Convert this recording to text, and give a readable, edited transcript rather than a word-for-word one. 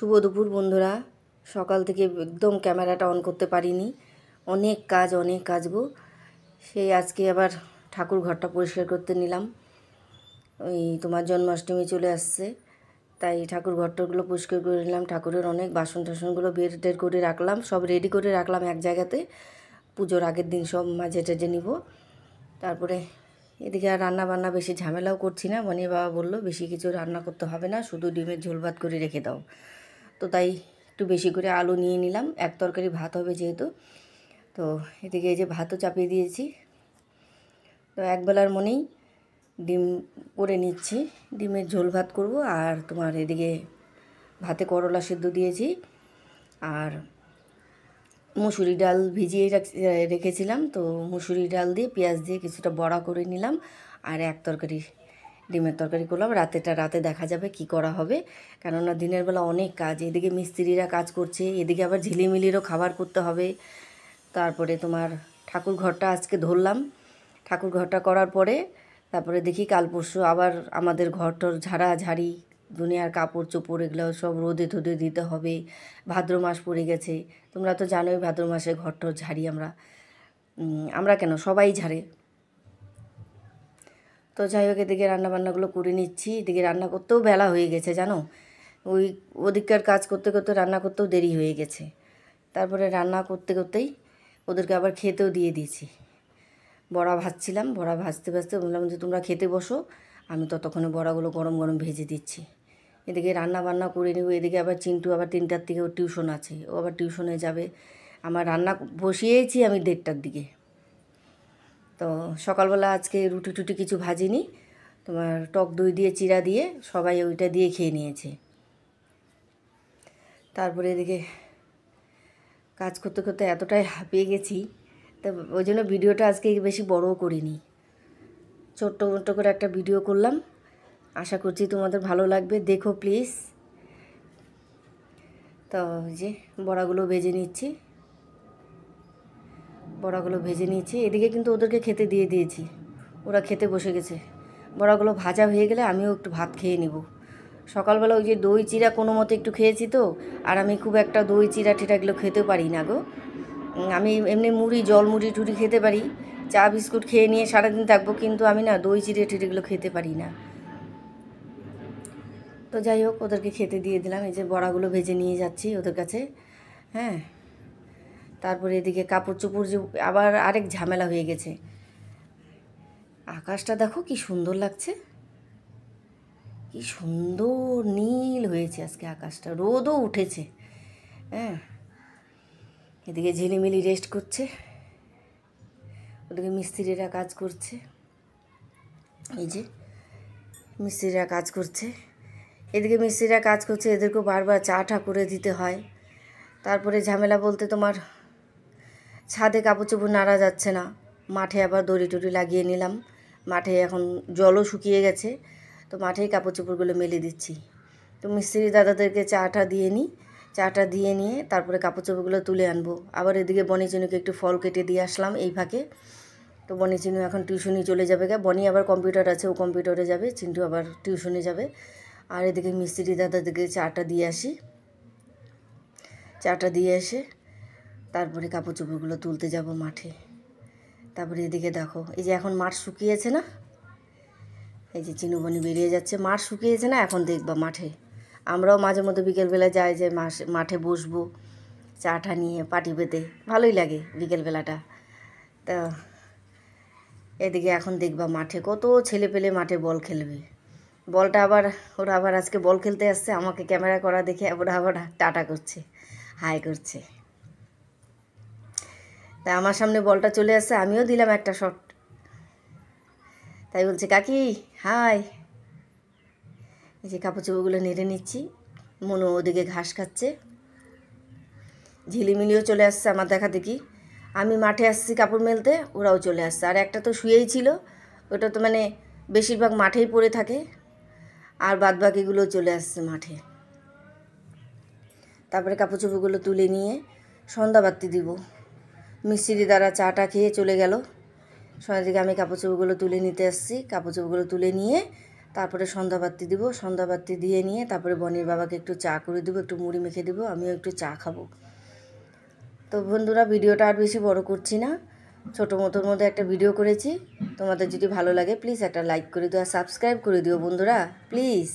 শুভ দুপুর বন্ধুরা। সকাল থেকে একদম ক্যামেরাটা অন করতে পারিনি, অনেক কাজ গো। সেই আজকে আবার ঠাকুর ঘরটা পরিষ্কার করতে নিলাম। ওই তোমার জন্মাষ্টমী চলে আসছে, তাই ঠাকুর ঘরটাগুলো পরিষ্কার করে নিলাম। ঠাকুরের অনেক বাসন টাসনগুলো বের টের করে রাখলাম, সব রেডি করে রাখলাম এক জায়গাতে। পুজোর আগের দিন সব মাঝে টেজে নিব। তারপরে এদিকে আর রান্না বান্না বেশি ঝামেলাও করছি না। মনি বাবা বললো বেশি কিছু রান্না করতে হবে না, শুধু ডিমের ঝোল ভাত করে রেখে দাও। তো তাই একটু বেশি করে আলু নিয়ে নিলাম, এক তরকারি ভাত হবে যেহেতু। তো এদিকে এই যে ভাতও চাপিয়ে দিয়েছি। তো একবেলার মনেই ডিম করে নিচ্ছি, ডিমের ঝোল ভাত করব। আর তোমার এদিকে ভাতে করলা সেদ্ধ দিয়েছি, আর মুসুরি ডাল ভিজিয়ে রেখেছিলাম। তো মুসুরি ডাল দিয়ে পেঁয়াজ দিয়ে কিছুটা বড়া করে নিলাম, আর এক তরকারি ডিমের তরকারি করলাম। রাতে দেখা যাবে কি করা হবে, কেননা দিনের বেলা অনেক কাজ। এদিকে মিস্ত্রিরা কাজ করছে, এদিকে আবার ঝিলিমিলিরও খাবার করতে হবে। তারপরে তোমার ঠাকুর ঘরটা আজকে ধরলাম। ঠাকুর ঘরটা করার পরে তারপরে দেখি কাল পরশু আবার আমাদের ঘরটর ঝাড়ি দুনিয়ার কাপড় চোপড় এগুলো সব রোদে ধোদে দিতে হবে। ভাদ্র মাস পড়ে গেছে, তোমরা তো জানোই ভাদ্র মাসে ঘরটর ঝাড়ি আমরা কেন সবাই ঝাড়ে। তো যাই হোক, এদিকে রান্নাবান্নাগুলো করে নিচ্ছি। এদিকে রান্না করতেও বেলা হয়ে গেছে জানো, ওদিককার কাজ করতে করতে রান্না করতেও দেরি হয়ে গেছে। তারপরে রান্না করতেই ওদেরকে আবার খেতেও দিয়ে দিয়েছি। বড়া ভাজছিলাম, বড়া ভাজতে বললাম যে তোমরা খেতে বসো, আমি ততক্ষণে বড়াগুলো গরম গরম ভেজে দিচ্ছি। এদিকে রান্না বান্না করে নেব। এদিকে আবার চিন্টু আবার 3টার থেকে ওর টিউশন আছে, ও আবার টিউশনে যাবে। আমার রান্না বসিয়েছি আমি 1:30টার দিকে। তো সকালবেলা আজকে রুটি টুটি কিছু ভাজিনি, তোমার টক দই দিয়ে চিড়া দিয়ে সবাই ওইটা দিয়ে খেয়ে নিয়েছে। তারপরে এদিকে কাজ করতে করতে এতটাই হাঁপিয়ে গেছি, তো ওই জন্য ভিডিওটা আজকে বেশি বড়ও করিনি, ছোট্ট করে একটা ভিডিও করলাম। আশা করছি তোমাদের ভালো লাগবে, দেখো প্লিজ। তো যে বড়াগুলো ভেজে নিচ্ছি, এদিকে কিন্তু ওদেরকে খেতে দিয়ে দিয়েছি, ওরা খেতে বসে গেছে। বড়াগুলো ভাজা হয়ে গেলে আমিও একটু ভাত খেয়ে নিব। সকালবেলা ওই যে দই চিড়া কোনো মতো একটু খেয়েছি, তো আর আমি খুব একটা দই চিড়া টিড়াগুলো খেতে পারি না গো। আমি এমনি জল মুড়ি টুড়ি খেতে পারি, চা বিস্কুট খেয়ে নিয়ে সারাদিন থাকবো, কিন্তু আমি না দই চিড়ে টিড়েগুলো খেতে পারি না। তো যাই হোক, ওদেরকে খেতে দিয়ে দিলাম। এই যে বড়াগুলো ভেজে নিয়ে যাচ্ছি ওদের কাছে। হ্যাঁ, তারপরে এদিকে কাপড় চোপড় যে আবার আরেক ঝামেলা হয়ে গেছে। আকাশটা দেখো কি সুন্দর লাগছে, কি সুন্দর নীল হয়েছে আজকে আকাশটা, রোদও উঠেছে। হ্যাঁ, এদিকে ঝিলিমিলি রেস্ট করছে, ওদিকে মিস্ত্রিরা কাজ করছে। এই যে মিস্ত্রিরা কাজ করছে, এদিকে মিস্ত্রিরা কাজ করছে, এদেরকেও বারবার চা করে দিতে হয়। তারপরে ঝামেলা বলতে তোমার ছাদে কাপড় চোপড় নাড়া যাচ্ছে না, মাঠে আবার দড়ি টড়ি লাগিয়ে নিলাম। মাঠে এখন জলও শুকিয়ে গেছে, তো মাঠেই কাপড় চোপড়গুলো মেলে দিচ্ছি। তো মিস্ত্রি দাদাদেরকে চাটা দিয়ে নিয়ে তারপরে কাপড় চোপড়গুলো তুলে আনবো। আবার এদিকে বনি চিনুকে একটু ফল কেটে দিয়ে আসলাম এই ফাঁকে। তো বনি চিনু এখন টিউশনি চলে যাবে গা, বনি আবার কম্পিউটার আছে, ও কম্পিউটারে যাবে, চিন্টু আবার টিউশনে যাবে। আর এদিকে মিস্ত্রি দাদাদেরকে চাটা দিয়ে এসে তারপরে কাপড় চোপড়গুলো তুলতে যাব মাঠে। তারপরে এদিকে দেখো, এই যে এখন মাঠ শুকিয়েছে না, এই যে চিনু বনি বেরিয়ে যাচ্ছে, মাঠ শুকিয়েছে না, এখন দেখবা মাঠে। আমরাও মাঝে মধ্যে বিকেলবেলা যাই, যে মাঠে বসবো চাটা নিয়ে পাটি পেতে, ভালোই লাগে বিকেলবেলাটা। তা এদিকে এখন দেখবা মাঠে কত ছেলে পেলে মাঠে বল খেলবে। ওরা আবার আজকে বল খেলতে আসছে, আমাকে ক্যামেরা করা দেখে ওরা আবার টাটা করছে, হাই করছে। তা আমার সামনে বলটা চলে আসছে, আমিও দিলাম একটা শট, তাই বলছে কাকি হাই। এই যে কাপড় চোপড়গুলো নেড়ে নিচ্ছি, মনু ওদিকে ঘাস খাচ্ছে, ঝিলিমিলিও চলে আসছে আমার দেখা দেখি। আমি মাঠে আসছি কাপড় মেলতে, ওরাও চলে আসছে। আর একটা তো শুয়েই ছিল, ওটা তো মানে বেশিরভাগ মাঠেই পড়ে থাকে, আর বাদবাকিগুলো চলে আসছে মাঠে। তারপরে কাপড় চোপড়গুলো তুলে নিয়ে সন্ধ্যাবাতি দিব। মিস্ত্রি দ্বারা চাটা খেয়ে চলে গেল, সন্ধ্যা থেকে আমি কাপড় চোপড়গুলো তুলে নিতে আসছি। কাপড় চোপড়গুলো তুলে নিয়ে তারপরে সন্ধ্যাবাতি দিব, সন্ধ্যাবাতি দিয়ে নিয়ে তারপরে বনির বাবাকে একটু চা করে দেবো, একটু মুড়ি মেখে দেবো, আমিও একটু চা খাবো। তো বন্ধুরা, ভিডিওটা আর বেশি বড় করছি না, ছোটো মতোর মধ্যে একটা ভিডিও করেছি। তোমাদের যদি ভালো লাগে প্লিজ একটা লাইক করে দিও আর সাবস্ক্রাইব করে দিও বন্ধুরা, প্লিজ।